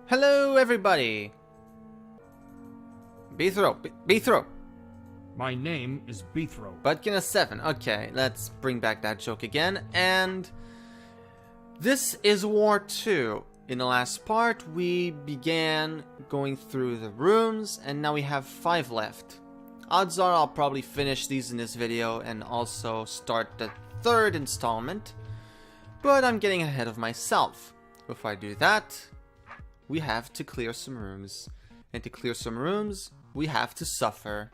Hello, everybody. Beethro. Beethro. My name is Beethro. Budkin 7. Okay, let's bring back that joke again. And this is War 2. In the last part, we began going through the rooms, and now we have 5 left. Odds are I'll probably finish these in this video and also start the 3rd installment. But I'm getting ahead of myself. Before I do that, we have to clear some rooms. And to clear some rooms, we have to suffer.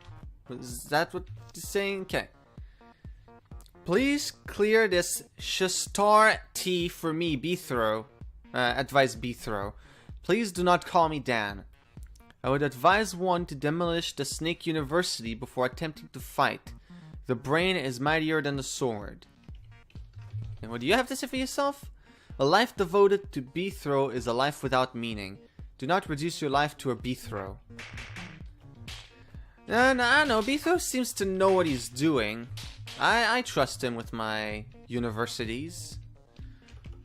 Is that what you're saying? Okay. Please clear this Shastar T for me, Beethro. Advise Beethro. Please do not call me Dan. I would advise one to demolish the Snake University before attempting to fight. The brain is mightier than the sword. And what do you have to say for yourself? A life devoted to Beethro is a life without meaning. Do not reduce your life to a Beethro. And I don't know, Beethro seems to know what he's doing. I trust him with my universities.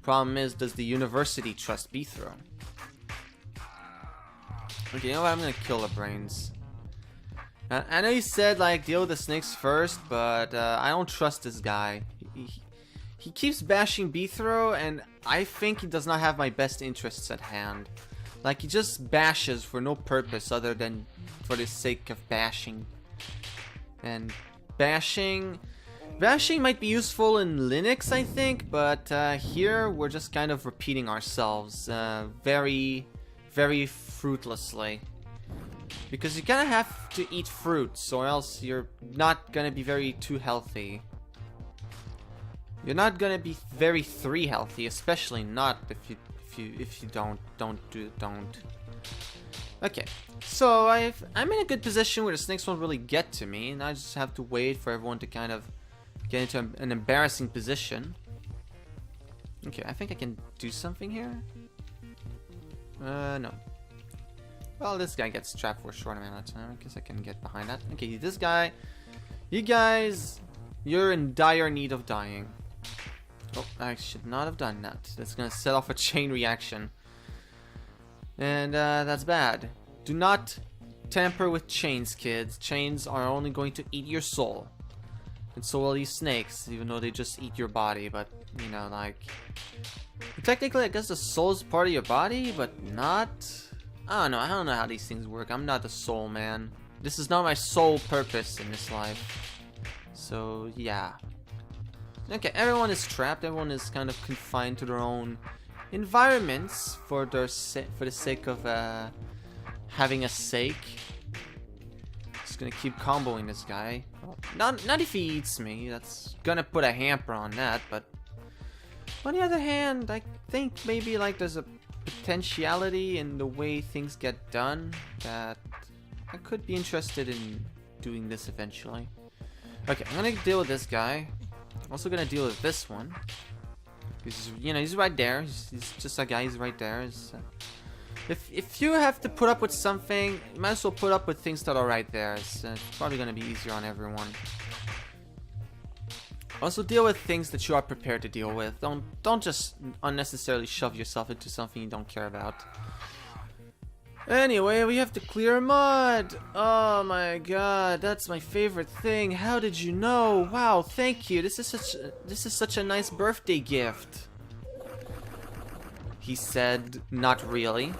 Problem is, does the university trust Beethro? Okay, you know what? I'm gonna kill the brains. I know you said, like, deal with the snakes first, but I don't trust this guy. He keeps bashing Beethro, and I think he does not have my best interests at hand. Like, he just bashes for no purpose other than for the sake of bashing. And bashing might be useful in Linux, I think, but here we're just kind of repeating ourselves very, very fruitlessly. Because you kind of have to eat fruits, or else you're not gonna be very too healthy. You're not gonna be very 3 healthy, especially not if you don't. Okay, so I'm in a good position where the snakes won't really get to me, and I just have to wait for everyone to kind of get into an embarrassing position. Okay, I think I can do something here. No. Well, this guy gets trapped for a short amount of time. I guess I can get behind that. Okay, this guy, you guys, you're in dire need of dying. Oh, I should not have done that. That's gonna set off a chain reaction. And that's bad. Do not tamper with chains, kids. Chains are only going to eat your soul. And so will these snakes, even though they just eat your body. But, you know, like... Technically, I guess the soul is part of your body, but not... I don't know how these things work. I'm not the soul man. This is not my sole purpose in this life. So, yeah. Okay, everyone is trapped. Everyone is kind of confined to their own environments for the sake of having a sake. Just gonna keep comboing this guy. Well, not if he eats me. That's gonna put a hamper on that. But on the other hand, I think maybe like there's a potentiality in the way things get done that I could be interested in doing this eventually. Okay, I'm gonna deal with this guy. Also gonna deal with this one. He's, you know, he's right there. He's just a guy. He's right there. If you have to put up with something, you might as well put up with things that are right there. It's probably gonna be easier on everyone. Also deal with things that you are prepared to deal with. Don't just unnecessarily shove yourself into something you don't care about. Anyway, we have to clear mud. Oh my god, that's my favorite thing. How did you know? Wow, thank you. This is such a nice birthday gift. He said, not really.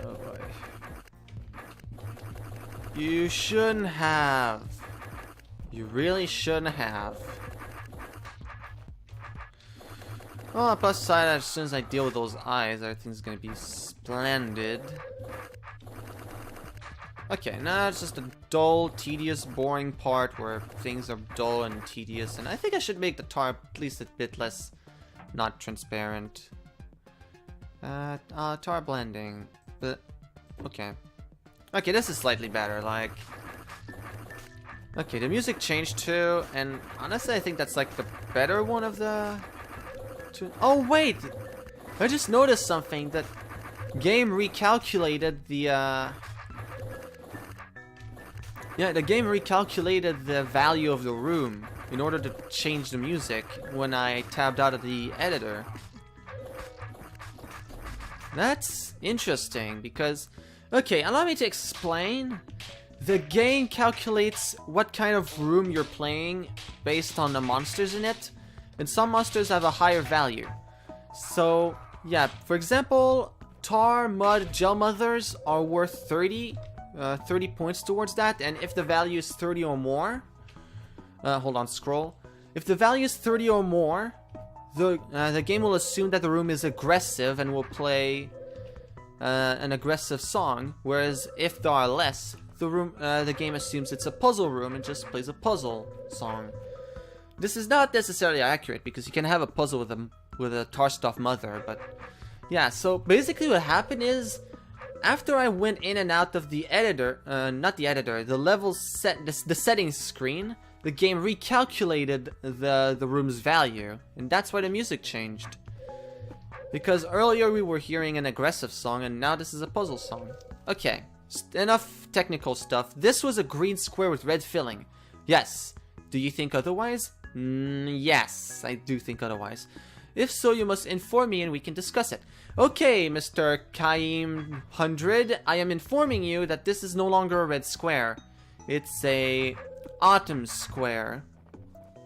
Oh boy. You shouldn't have. You really shouldn't have. Well, plus side, as soon as I deal with those eyes, everything's gonna be splendid. Okay, now it's just a dull, tedious, boring part where things are dull and tedious, and I think I should make the tar at least a bit less not transparent. Tar blending. But okay. Okay, this is slightly better, like. Okay, the music changed too, and honestly I think that's like the better one of the Oh wait! I just noticed something, that game recalculated the the game recalculated the value of the room in order to change the music when I tabbed out of the editor. That's interesting because, okay, allow me to explain. The game calculates what kind of room you're playing based on the monsters in it, and some monsters have a higher value. So, yeah, for example, tar, mud, gel mothers are worth 30 points towards that, and if the value is 30 or more, hold on, scroll. If the value is 30 or more, the game will assume that the room is aggressive and will play an aggressive song, whereas if there are less, the game assumes it's a puzzle room and just plays a puzzle song. This is not necessarily accurate because you can have a puzzle with a tar stuff mother, but yeah. So basically, what happened is, after I went in and out of the editor, not the editor, the level the settings screen, the game recalculated the room's value, and that's why the music changed. Because earlier we were hearing an aggressive song, and now this is a puzzle song. Okay. Enough technical stuff. This was a green square with red filling. Yes. Do you think otherwise? Yes, I do think otherwise. If so, you must inform me and we can discuss it. Okay, Mr. Kaim 100, I am informing you that this is no longer a red square. It's a autumn square.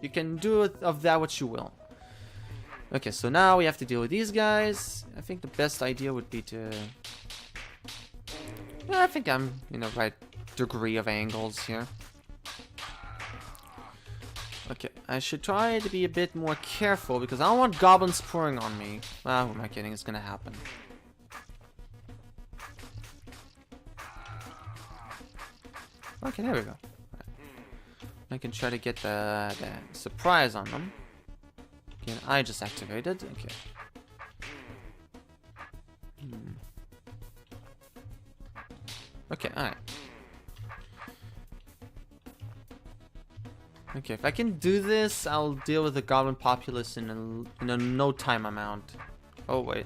You can do of that what you will. Okay, so now we have to deal with these guys. I think the best idea would be to... I think I'm in the right degree of angles here. Okay, I should try to be a bit more careful because I don't want goblins pouring on me. Well, who am I kidding? It's gonna happen. Okay, there we go. I can try to get the surprise on them. Okay, I just activated. Okay. Okay, alright. Okay, if I can do this, I'll deal with the goblin populace in a no time amount. Oh, wait.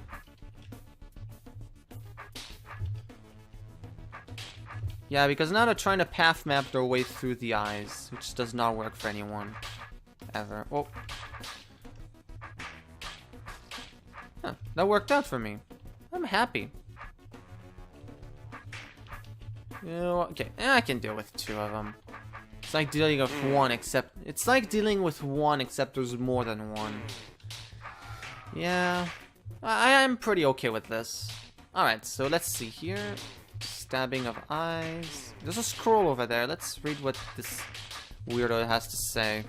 Yeah, because now they're trying to path map their way through the eyes, which does not work for anyone. Ever. Oh. Huh, that worked out for me. I'm happy. You know, okay, I can deal with two of them. It's like dealing with one, except there's more than one. Yeah, I'm pretty okay with this. Alright, so let's see here. Stabbing of eyes. There's a scroll over there. Let's read what this weirdo has to say.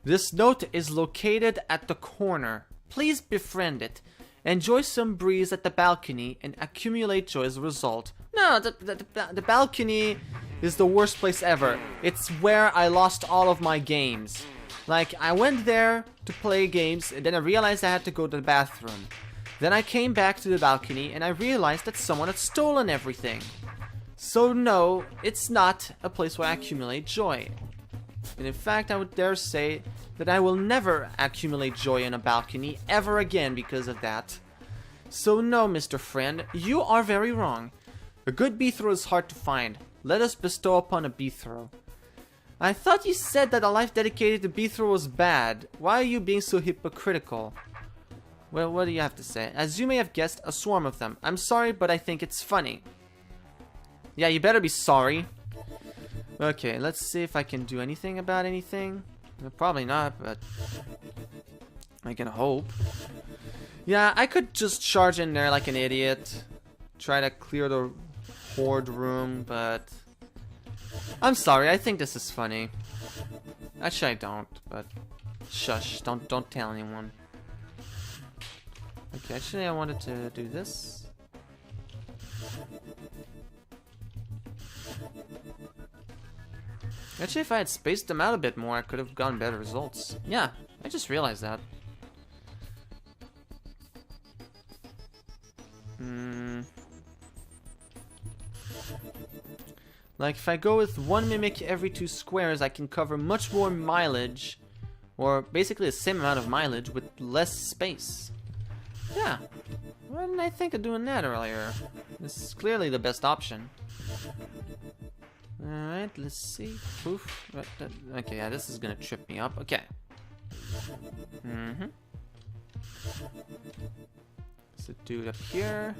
This note is located at the corner. Please befriend it. Enjoy some breeze at the balcony and accumulate joy as a result. No, the balcony is the worst place ever. It's where I lost all of my games. Like, I went there to play games, and then I realized I had to go to the bathroom. Then I came back to the balcony, and I realized that someone had stolen everything. So no, it's not a place where I accumulate joy. And in fact, I would dare say that I will never accumulate joy in a balcony ever again because of that. So no, Mr. Friend, you are very wrong. A good beathrow is hard to find. Let us bestow upon a beathrow. I thought you said that a life dedicated to beathrow was bad. Why are you being so hypocritical? Well, what do you have to say? As you may have guessed, a swarm of them. I'm sorry, but I think it's funny. Yeah, you better be sorry. Okay, let's see if I can do anything about anything. Probably not, but I can hope. Yeah, I could just charge in there like an idiot. Try to clear the horde room, but... I'm sorry, I think this is funny. Actually, I don't, but... Shush, don't tell anyone. Okay, actually I wanted to do this. Actually, if I had spaced them out a bit more, I could have gotten better results. Yeah, I just realized that. Like, if I go with one mimic every 2 squares, I can cover much more mileage, or basically the same amount of mileage with less space. Yeah, why didn't I think of doing that earlier? This is clearly the best option. Alright, let's see. Poof. Okay, yeah, this is gonna trip me up. Okay. So do it up here.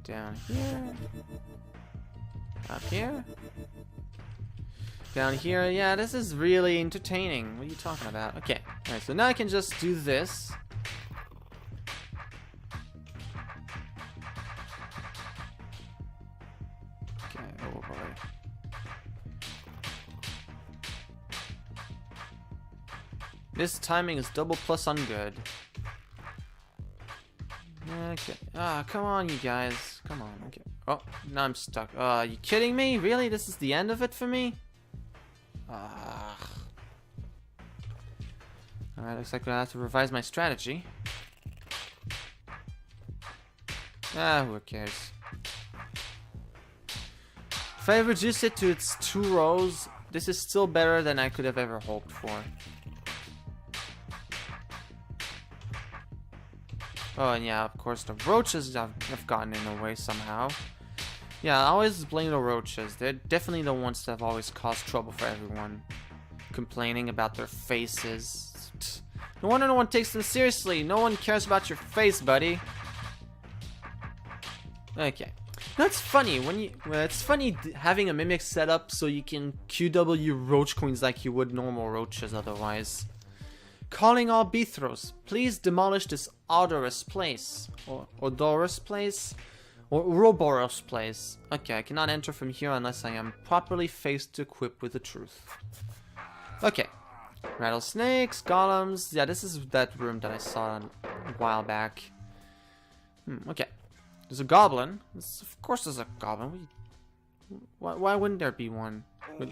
Down here. Up here. Down here. Yeah, this is really entertaining. What are you talking about? Okay. Alright, so now I can just do this. Okay, oh boy. This timing is double plus on good. Okay. Ah, come on, you guys. Come on. Okay. Oh, now I'm stuck. Are you kidding me? Really? This is the end of it for me? Alright, looks like I have to revise my strategy. Who cares? If I reduce it to its 2 rows, this is still better than I could have ever hoped for. Oh, and yeah, of course, the roaches have gotten in the way somehow. Yeah, I always blame the roaches. They're definitely the ones that have always caused trouble for everyone. Complaining about their faces. No wonder no one takes them seriously. No one cares about your face, buddy. Okay. That's funny. It's funny having a mimic set up so you can QW roach queens like you would normal roaches otherwise. Calling all Bithros, please demolish this odorous place. Or odorous place? Or Ouroboros place. Okay, I cannot enter from here unless I am properly faced equipped with the truth. Okay. Rattlesnakes, golems. Yeah, this is that room that I saw a while back. Okay. There's a goblin. Of course there's a goblin. Why wouldn't there be one?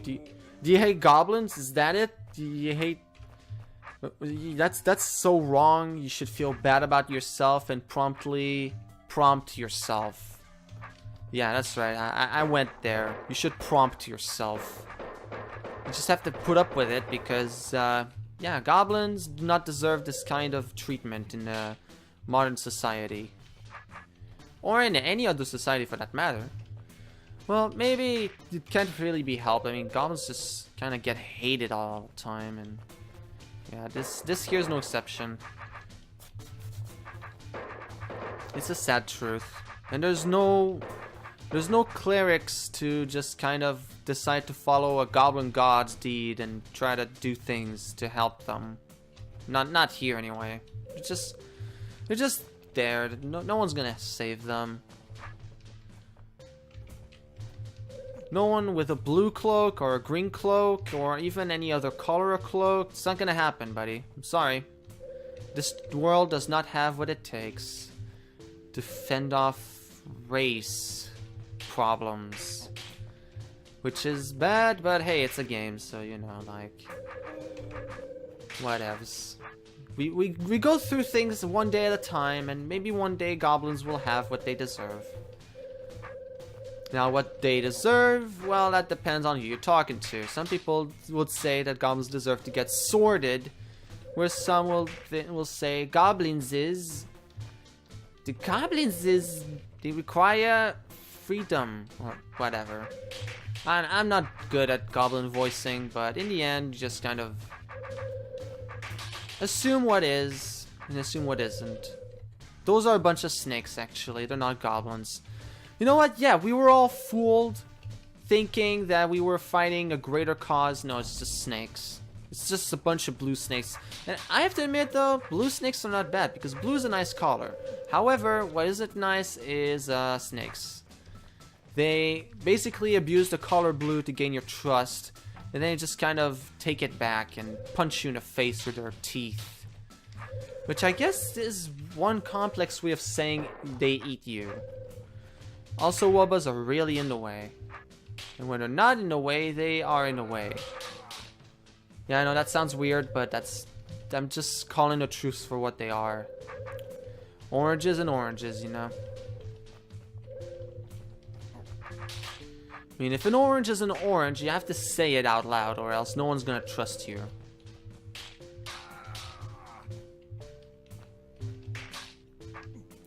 Do you hate goblins? Is that it? Do you hate... That's so wrong. You should feel bad about yourself and promptly prompt yourself. Yeah, that's right. I went there. You should prompt yourself. You just have to put up with it because, yeah, goblins do not deserve this kind of treatment in modern society. Or in any other society for that matter. Well, maybe it can't really be helped. I mean, goblins just kind of get hated all the time, and yeah, this here's no exception. It's a sad truth, and there's no clerics to just kind of decide to follow a goblin god's deed and try to do things to help them. Not here anyway. They're just there. No one's gonna save them. No one with a blue cloak or a green cloak or even any other color of cloak. It's not gonna happen, buddy. I'm sorry. This world does not have what it takes to fend off race problems. Which is bad, but hey, it's a game, so you know, like, whatevs. We go through things one day at a time, and maybe one day goblins will have what they deserve. Now, what they deserve, well, that depends on who you're talking to. Some people would say that goblins deserve to get sorted, where some will say they require freedom or whatever. I'm not good at goblin voicing, but in the end, you just kind of assume what is and assume what isn't. Those are a bunch of snakes, actually. They're not goblins. You know what? Yeah, we were all fooled thinking that we were fighting a greater cause. No, it's just snakes. It's just a bunch of blue snakes. And I have to admit, though, blue snakes are not bad because blue is a nice color. However, what isn't nice is snakes. They basically abuse the color blue to gain your trust, and then just kind of take it back and punch you in the face with their teeth. Which I guess is one complex way of saying they eat you. Also, wubbas are really in the way. And when they're not in the way, they are in the way. Yeah, I know that sounds weird, but I'm just calling the truth for what they are. Oranges and oranges, you know. I mean, if an orange is an orange, you have to say it out loud, or else no one's gonna trust you.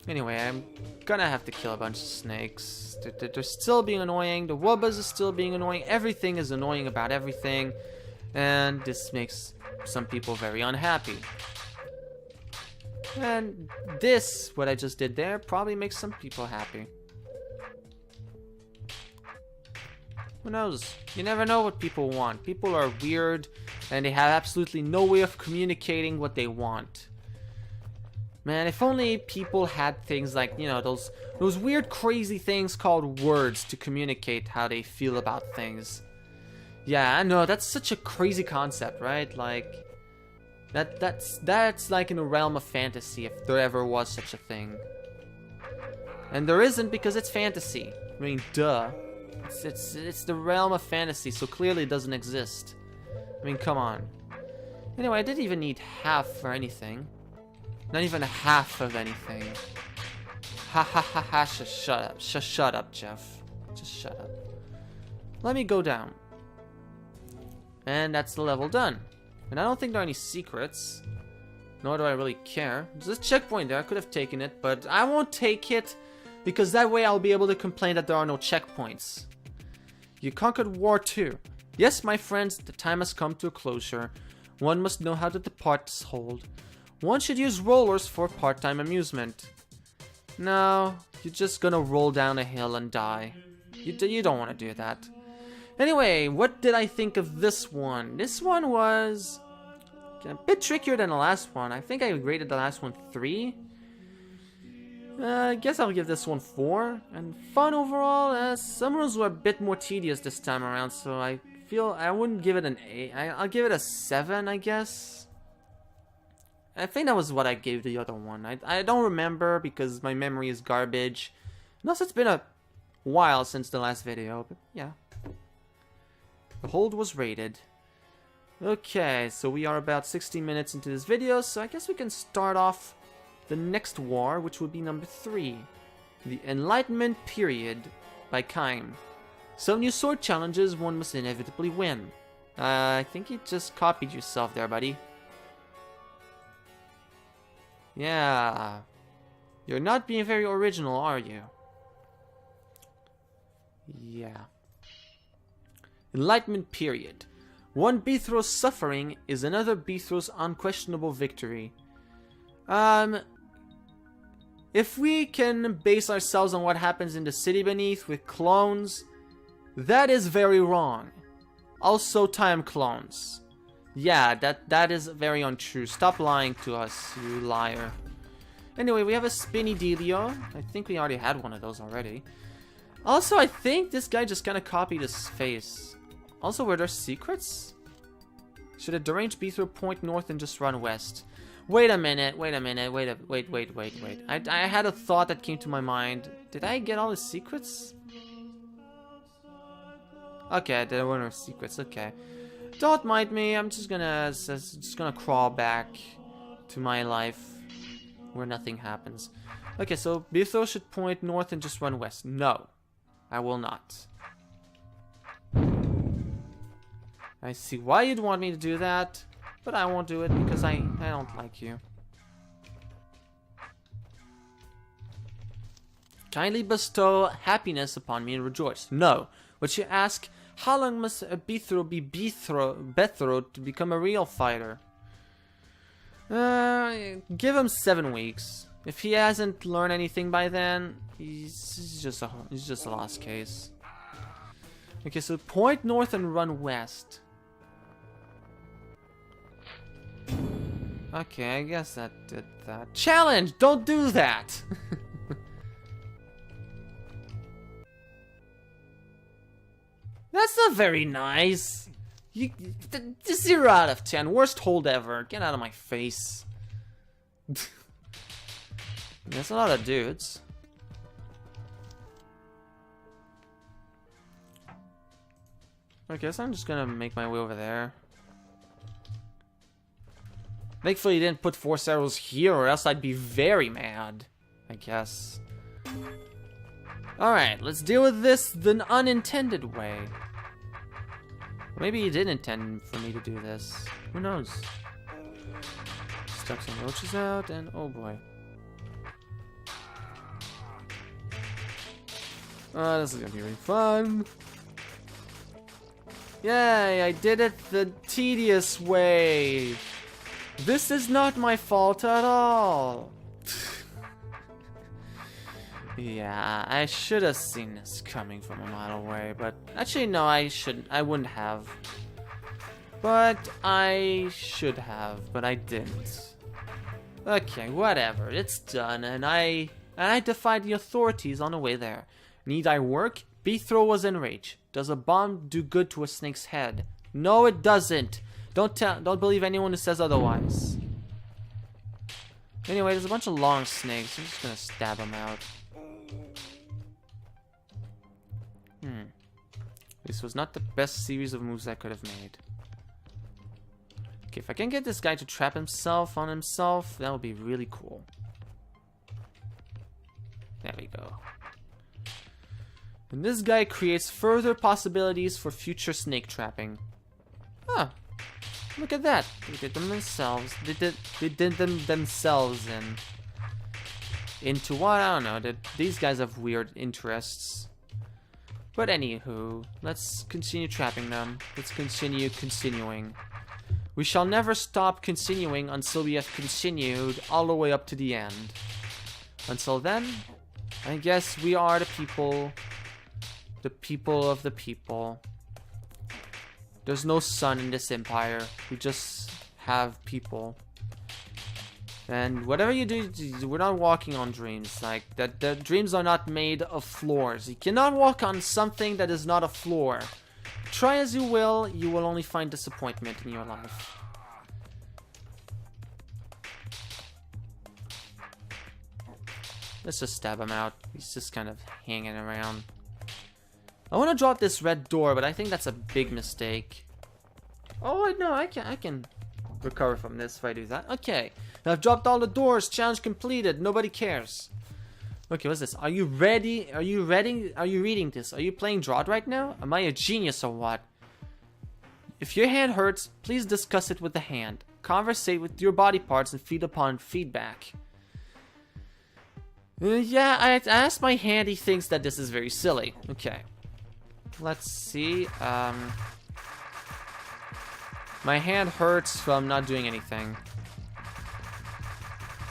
Anyway, I'm gonna have to kill a bunch of snakes. They're still being annoying. The wubbas are still being annoying. Everything is annoying about everything. And this makes some people very unhappy. And this, what I just did there, probably makes some people happy. Who knows? You never know what people want. People are weird, and they have absolutely no way of communicating what they want. Man, if only people had things like, you know, those weird, crazy things called words to communicate how they feel about things. Yeah, I know, that's such a crazy concept, right? Like, that's like in the realm of fantasy, if there ever was such a thing. And there isn't because it's fantasy. I mean, duh. It's the realm of fantasy, so clearly it doesn't exist. I mean, come on. Anyway, I didn't even need half for anything. Not even half of anything. Ha ha ha ha, shut up. Shut up, Jeff. Just shut up. Let me go down. And that's the level done. And I don't think there are any secrets. Nor do I really care. There's a checkpoint there. I could have taken it, but I won't take it. Because that way I'll be able to complain that there are no checkpoints. You conquered War 2. Yes, my friends, the time has come to a closure. One must know how to depart this hold. One should use rollers for part-time amusement. No, you're just gonna roll down a hill and die. You don't want to do that. Anyway, what did I think of this one? This one was a bit trickier than the last one. I think I rated the last one 3. I guess I'll give this one 4. And fun overall, some rules were a bit more tedious this time around, so I feel I wouldn't give it an 8. I'll give it a 7, I guess. I think that was what I gave the other one. I don't remember because my memory is garbage. And also, it's been a while since the last video, but yeah. The hold was rated. Okay, so we are about 60 minutes into this video, so I guess we can start off the next war, which would be number 3. The Enlightenment Period by Kaim. Some new sword challenges one must inevitably win. I think you just copied yourself there, buddy. Yeah. You're not being very original, are you? Yeah. Enlightenment Period. One Bithro's suffering is another Bithro's unquestionable victory. If we can base ourselves on what happens in the city beneath with clones, that is very wrong. Also time clones. Yeah, that is very untrue. Stop lying to us, you liar. Anyway, we have a spinny dealio. I think we already had one of those already. Also, I think this guy just kind of copied his face. Also, were there secrets? Should a deranged Bithro point north and just run west? Wait a minute, wait. I had a thought that came to my mind. Did I get all the secrets? Okay, there were no secrets, okay. Don't mind me, I'm just gonna crawl back to my life where nothing happens. Okay, so Bithro should point north and just run west. No, I will not. I see why you'd want me to do that, but I won't do it because I don't like you. Kindly bestow happiness upon me and rejoice. No, what you ask, how long must a Bithro be Bethro to become a real fighter? Give him 7 weeks. If he hasn't learned anything by then, he's just a lost case. Okay, so point north and run west. Okay, I guess that did that. Challenge! Don't do that! That's not very nice. 0 out of 10. Worst hold ever. Get out of my face. That's a lot of dudes. Okay, so I'm just gonna make my way over there. Thankfully, he didn't put force arrows here, or else I'd be very mad, I guess. Alright, let's deal with this the unintended way. Maybe he did intend for me to do this. Who knows? Stuck some roaches out, and oh boy. Oh, this is gonna be really fun. Yay, I did it the tedious way. This is not my fault at all. Yeah, I should have seen this coming from a mile away, but actually no, I shouldn't. I wouldn't have. But I should have, but I didn't. Okay, whatever. It's done, and I defied the authorities on the way there. Need I work? Bethro was enraged. Does a bomb do good to a snake's head? No, it doesn't. Don't believe anyone who says otherwise. Anyway, there's a bunch of long snakes. I'm just gonna stab them out. This was not the best series of moves I could have made. Okay, if I can get this guy to trap himself on himself, that would be really cool. There we go. And this guy creates further possibilities for future snake trapping. Huh. Look at that. They did them themselves. They did them themselves into what? I don't know. These guys have weird interests. But anywho, let's continue trapping them. Let's continue continuing. We shall never stop continuing until we have continued all the way up to the end. Until then, I guess we are the people of the people. There's no sun in this empire. We just have people. And whatever you do, we're not walking on dreams. Like, the dreams are not made of floors. You cannot walk on something that is not a floor. Try as you will only find disappointment in your life. Let's just stab him out. He's just kind of hanging around. I want to drop this red door, but I think that's a big mistake. Oh, no, I can recover from this if I do that. Okay. I've dropped all the doors. Challenge completed. Nobody cares. Okay, what's this? Are you ready? Are you ready? Are you reading this? Are you playing DROD right now? Am I a genius or what? If your hand hurts, please discuss it with the hand. Conversate with your body parts and feed upon feedback. Yeah, I asked my hand. He thinks that this is very silly. Okay. Let's see. My hand hurts from not doing anything.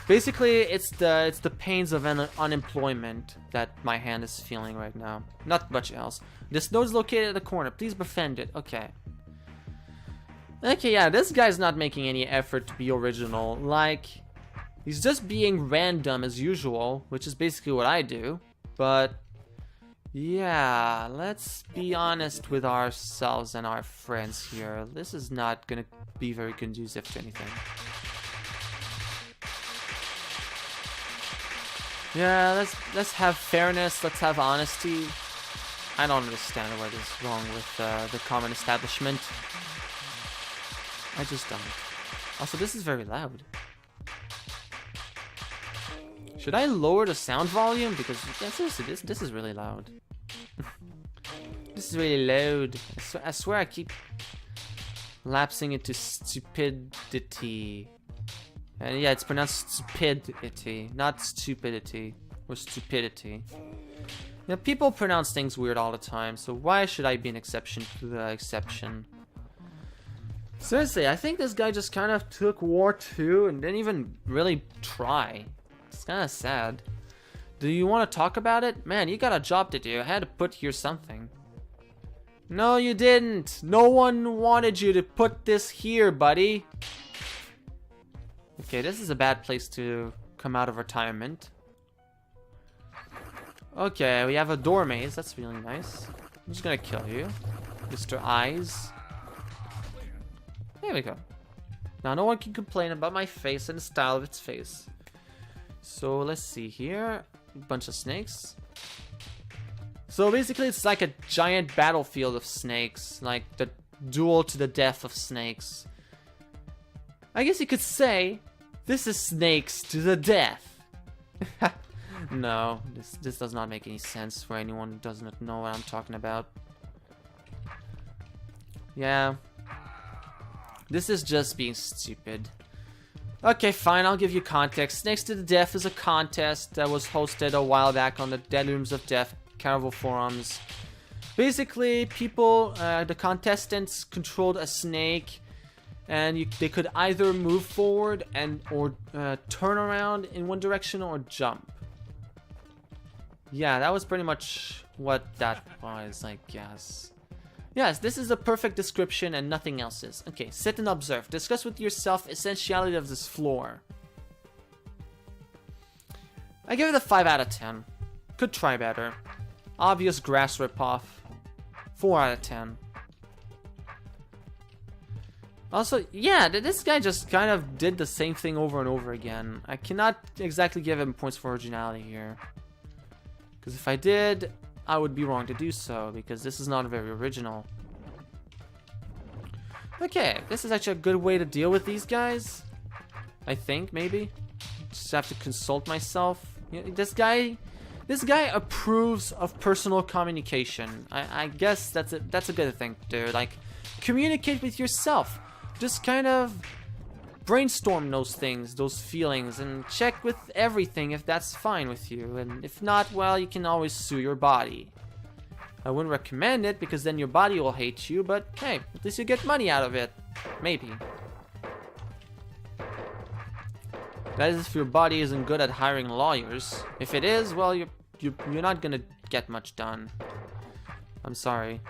Basically, it's the pains of unemployment that my hand is feeling right now. Not much else. This node is located at the corner. Please befriend it. Okay. Okay, yeah, this guy's not making any effort to be original. Like, he's just being random as usual, which is basically what I do. But yeah, let's be honest with ourselves and our friends here. This is not gonna be very conducive to anything. Yeah, let's have fairness, let's have honesty. I don't understand what is wrong with the common establishment. I just don't. Also, this is very loud. Should I lower the sound volume? Because, yeah, seriously, this is really loud. This is really loud. I swear I keep lapsing into stupidity. Yeah, it's pronounced stupidity, not stupidity, or stupidity. Yeah, people pronounce things weird all the time, so why should I be an exception to the exception? Seriously, I think this guy just kind of took War 2 and didn't even really try. It's kind of sad. Do you want to talk about it? Man, you got a job to do. I had to put here something. No, you didn't. No one wanted you to put this here, buddy. Okay, this is a bad place to come out of retirement. Okay, we have a door maze. That's really nice. I'm just gonna kill you, Mr. Eyes. There we go. Now no one can complain about my face and the style of its face. So let's see here. A bunch of snakes. So basically it's like a giant battlefield of snakes. Like the duel to the death of snakes. I guess you could say this is snakes to the death. No, this does not make any sense for anyone who does not know what I'm talking about. Yeah. This is just being stupid. Okay, fine, I'll give you context. Snakes to the Death is a contest that was hosted a while back on the Dead Rooms of Death Carnival forums. Basically, people, the contestants controlled a snake, And they could either move forward or turn around in one direction or jump. Yeah, that was pretty much what that was, I guess. Yes, this is a perfect description and nothing else is. Okay, sit and observe. Discuss with yourself essentiality of this floor. I give it a 5 out of 10. Could try better. Obvious grass ripoff. 4 out of 10. Also, yeah, this guy just kind of did the same thing over and over again. I cannot exactly give him points for originality here. Because if I did, I would be wrong to do so, because this is not very original. Okay, this is actually a good way to deal with these guys. I think, maybe. Just have to consult myself. You know, this guy approves of personal communication. I guess that's a good thing, dude. Like, communicate with yourself. Just kind of brainstorm those things, those feelings, and check with everything if that's fine with you. And if not, well, you can always sue your body. I wouldn't recommend it because then your body will hate you, but hey, at least you get money out of it. Maybe. That is if your body isn't good at hiring lawyers. If it is, well, you're not gonna get much done. I'm sorry.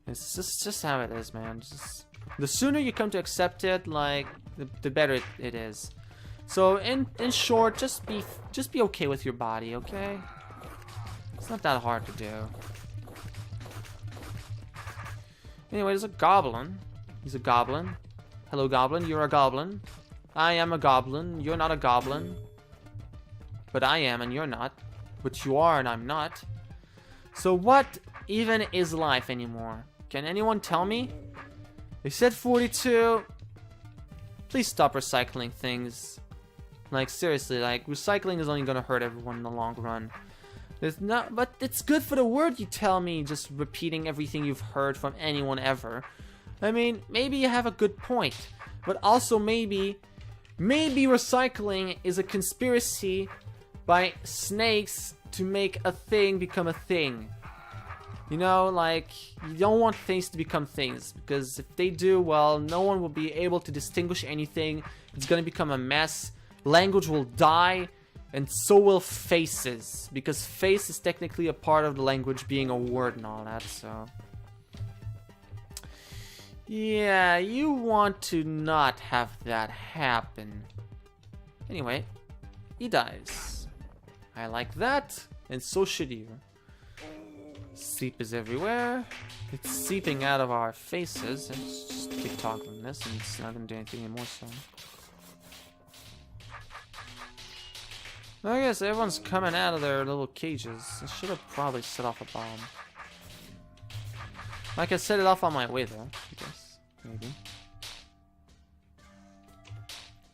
It's just how it is, man. Just, the sooner you come to accept it, like, the better it is. So in short, just be okay with your body, okay? It's not that hard to do. Anyway, there's a goblin. He's a goblin. Hello, goblin. You're a goblin. I am a goblin. You're not a goblin. But I am and you're not. But you are and I'm not. So what even is life anymore? Can anyone tell me? They said 42. Please stop recycling things. Like, seriously, like, recycling is only gonna hurt everyone in the long run. There's not, but it's good for the word, you tell me, just repeating everything you've heard from anyone ever. I mean, maybe you have a good point, but also maybe recycling is a conspiracy by snakes to make a thing become a thing. You know, like, you don't want things to become things, because if they do, well, no one will be able to distinguish anything. It's gonna become a mess. Language will die, and so will faces, because face is technically a part of the language being a word and all that, so. Yeah, you want to not have that happen. Anyway, he dies. I like that, and so should you. Seep is everywhere. It's seeping out of our faces. Let's just keep toggling this, and it's not gonna do anything anymore, so. I guess everyone's coming out of their little cages. I should have probably set off a bomb. I could set it off on my way, though, I guess. Maybe.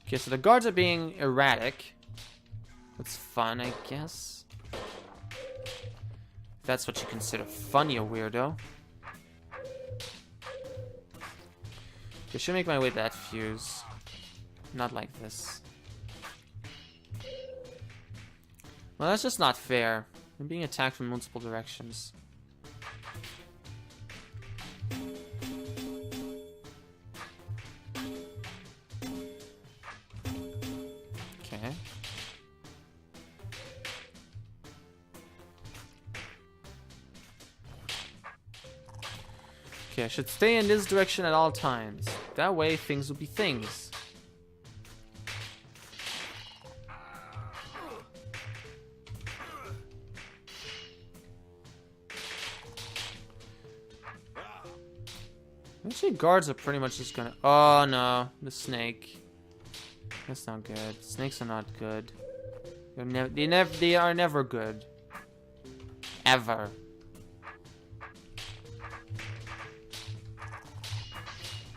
Okay, so the guards are being erratic. That's fun, I guess. If that's what you consider fun, you weirdo. I should make my way to that fuse. Not like this. Well, that's just not fair. I'm being attacked from multiple directions. Okay. Okay, I should stay in this direction at all times. That way, things will be things. Actually, guards are pretty much just gonna... Oh, no. The snake. That's not good. Snakes are not good. They are never good. Ever.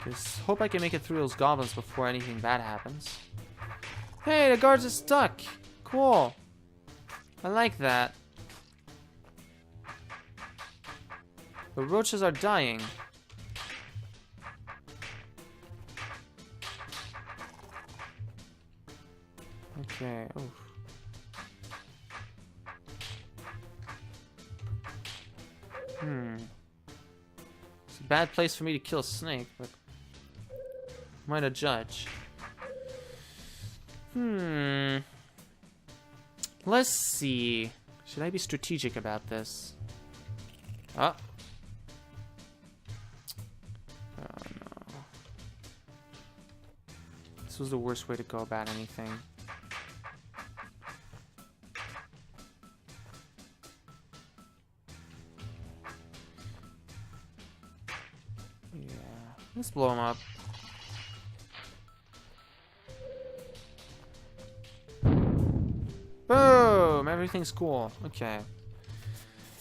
Just hope I can make it through those goblins before anything bad happens. Hey, the guards are stuck. Cool. I like that. The roaches are dying. Okay, oof. So bad place for me to kill a snake, but I'm not a judge. Let's see. Should I be strategic about this? Oh. Oh no. This was the worst way to go about anything. Yeah. Let's blow him up. Boom! Everything's cool. Okay.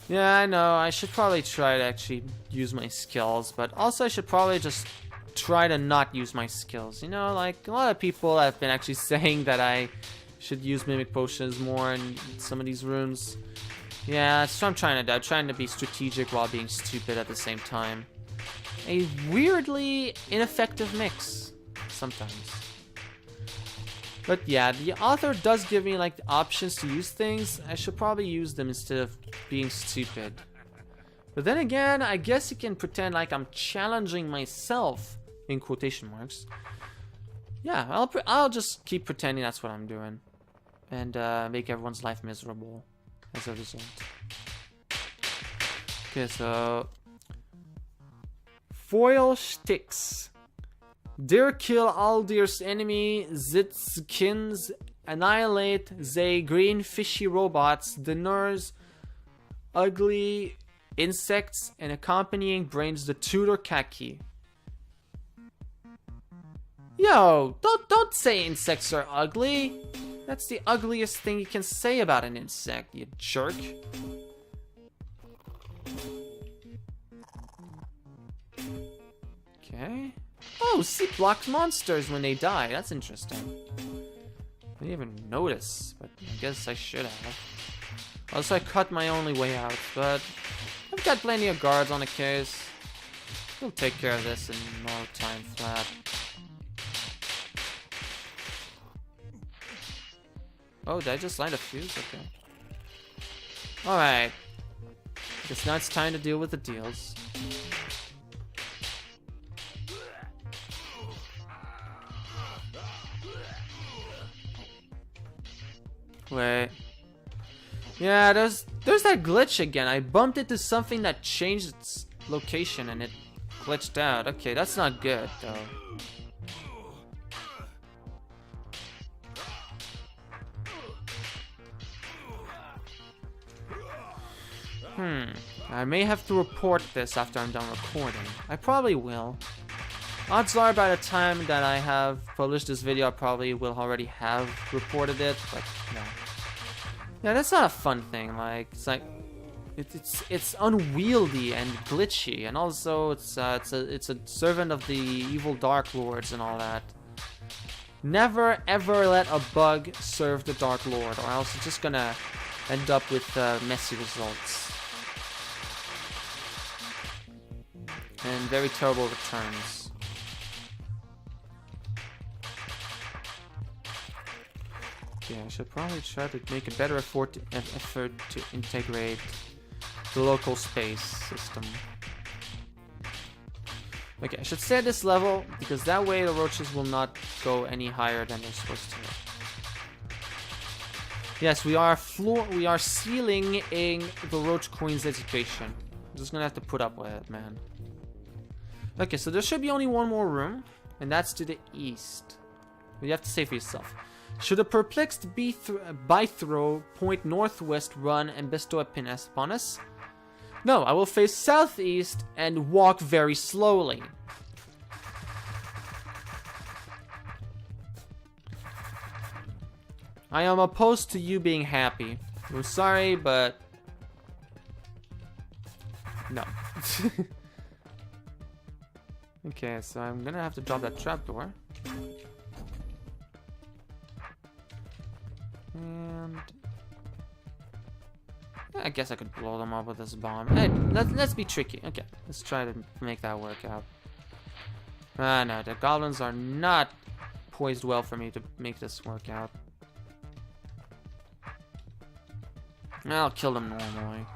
Yeah, I know. I should probably try to actually use my skills, but also I should probably just try to not use my skills. You know, like a lot of people have been actually saying that I should use mimic potions more in some of these rooms. Yeah, that's what I'm trying to do. I'm trying to be strategic while being stupid at the same time. A weirdly ineffective mix sometimes. But yeah, the author does give me like the options to use things. I should probably use them instead of being stupid. But then again, I guess you can pretend like I'm challenging myself, in quotation marks. Yeah, I'll just keep pretending that's what I'm doing. And make everyone's life miserable as a result. Okay, so... Foil sticks. Dear kill all dear's enemy, Zitzkins, annihilate they green fishy robots, the nurse, ugly insects, and accompanying brains the tutor khaki. Yo, don't say insects are ugly. That's the ugliest thing you can say about an insect, you jerk. Okay. Oh, sea blocks monsters when they die. That's interesting. I didn't even notice, but I guess I should have. Also, I cut my only way out, but I've got plenty of guards on the case. We'll take care of this in no time flat. Oh, did I just light a fuse? Okay. Alright. Guess now it's time to deal with the deals. Wait. Yeah, there's that glitch again. I bumped into something that changed its location and it glitched out. Okay, that's not good though. I may have to report this after I'm done recording. I probably will. Odds are by the time that I have published this video, I probably will already have reported it, but no. Yeah, that's not a fun thing. Like, it's unwieldy and glitchy, and also it's a servant of the evil Dark Lords and all that. Never ever let a bug serve the Dark Lord, or else it's just gonna end up with messy results and very terrible returns. Yeah, I should probably try to make a better effort to integrate the local space system. Okay, I should stay at this level because that way the roaches will not go any higher than they're supposed to. Yes, we are sealing the Roach Queen's education. I'm just gonna have to put up with it, man. Okay, so there should be only one more room, and that's to the east. You have to say for yourself. Should a perplexed Bythro point northwest, run, and bestow a pin upon us? No, I will face southeast and walk very slowly. I am opposed to you being happy. I'm sorry, but... no. Okay, so I'm gonna have to drop that trapdoor. And... I guess I could blow them up with this bomb. Hey, let's be tricky. Okay, let's try to make that work out. Ah, no, the goblins are not poised well for me to make this work out. I'll kill them normally.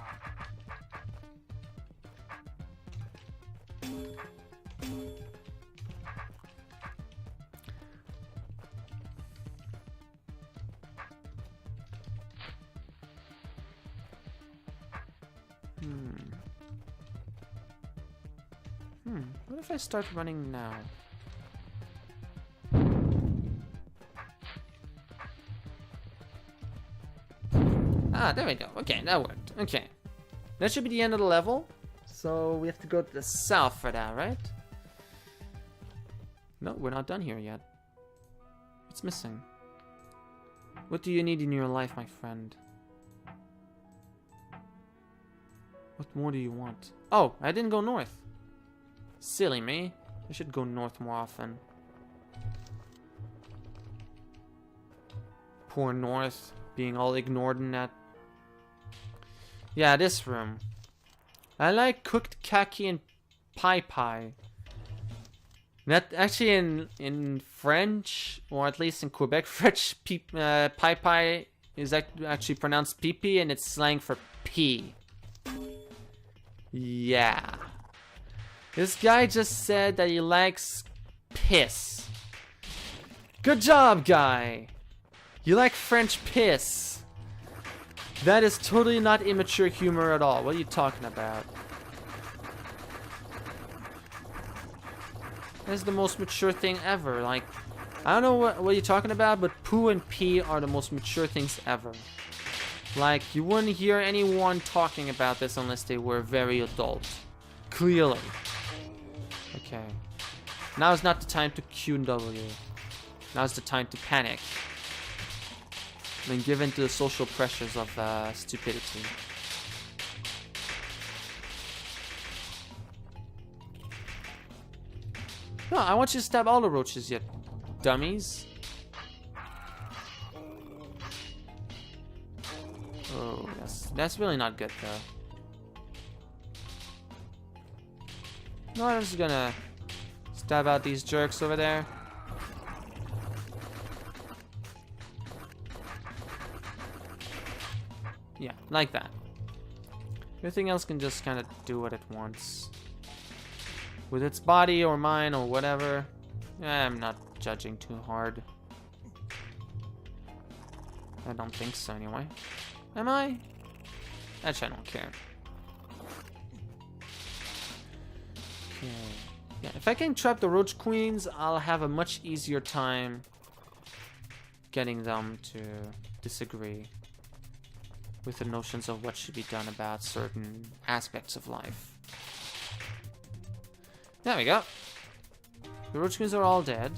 What if I start running now? Ah, there we go. Okay, that worked. Okay. That should be the end of the level. So we have to go to the south for that, right? No, we're not done here yet. It's missing. What do you need in your life, my friend? What more do you want? Oh, I didn't go north. Silly me. I should go north more often. Poor north, being all ignored in that. Yeah, this room. I like cooked kaki and pie. That actually in French, or at least in Quebec, French pie is actually pronounced pee, and it's slang for pee. Yeah. This guy just said that he likes piss. Good job, guy. You like French piss. That is totally not immature humor at all. What are you talking about? That's the most mature thing ever. Like, I don't know what you're talking about, but poo and pee are the most mature things ever. Like, you wouldn't hear anyone talking about this unless they were very adult. Clearly. Okay. Now is not the time to Q and W. Now is the time to panic. And give in to the social pressures of stupidity. No, I want you to stab all the roaches, you dummies. Oh, that's really not good, though. No, I'm just gonna stab out these jerks over there. Yeah, like that. Everything else can just kind of do what it wants. With its body or mine or whatever. I'm not judging too hard. I don't think so anyway. Am I? Actually, I don't care. Okay. Yeah, if I can trap the roach queens, I'll have a much easier time getting them to disagree with the notions of what should be done about certain aspects of life. There we go. The roach queens are all dead.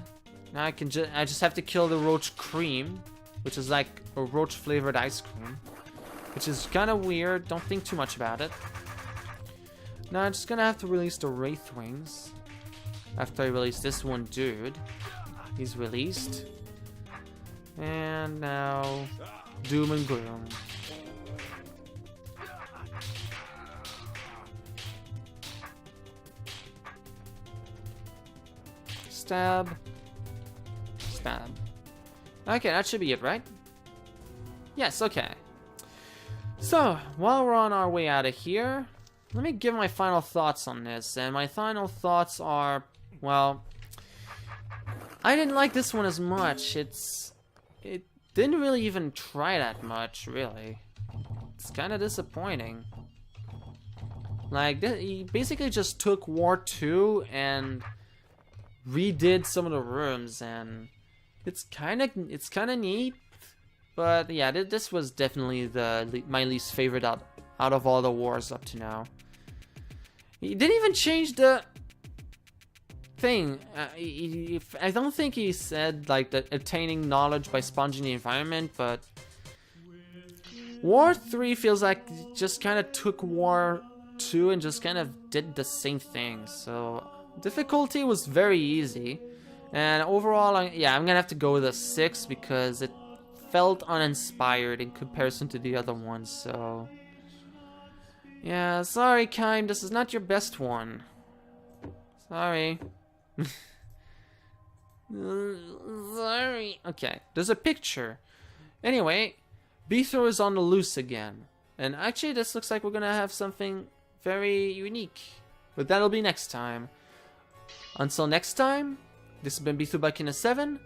Now I just have to kill the roach cream, which is like a roach flavored ice cream, which is kind of weird. Don't think too much about it. Now I'm just gonna have to release the wraith wings. After I release this one dude, he's released, and now doom and gloom. Stab. Stab. Okay, that should be it, right? Yes, okay. So, while we're on our way out of here, let me give my final thoughts on this. And my final thoughts are, well, I didn't like this one as much. It didn't really even try that much, really. It's kind of disappointing. Like, he basically just took War 2 and redid some of the rooms, and it's kind of neat. But yeah, this was definitely my least favorite out of all the wars up to now. He didn't even change the thing. I don't think he said like the attaining knowledge by sponging the environment, but War 3 feels like just kind of took War 2 and just kind of did the same thing. So difficulty was very easy, and overall, I'm gonna have to go with a 6 because it felt uninspired in comparison to the other ones. So yeah, sorry, Kime, this is not your best one. Sorry. Sorry. Okay, there's a picture. Anyway, Beethro is on the loose again, and actually, this looks like we're gonna have something very unique. But that'll be next time. Until next time, this has been Beethro7,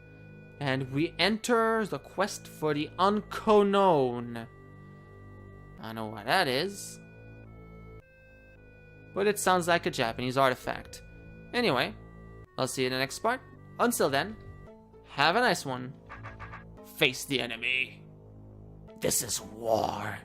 and we enter the quest for the unknown. I know what that is. but it sounds like a Japanese artifact. Anyway, I'll see you in the next part. Until then, have a nice one. Face the enemy. This is war.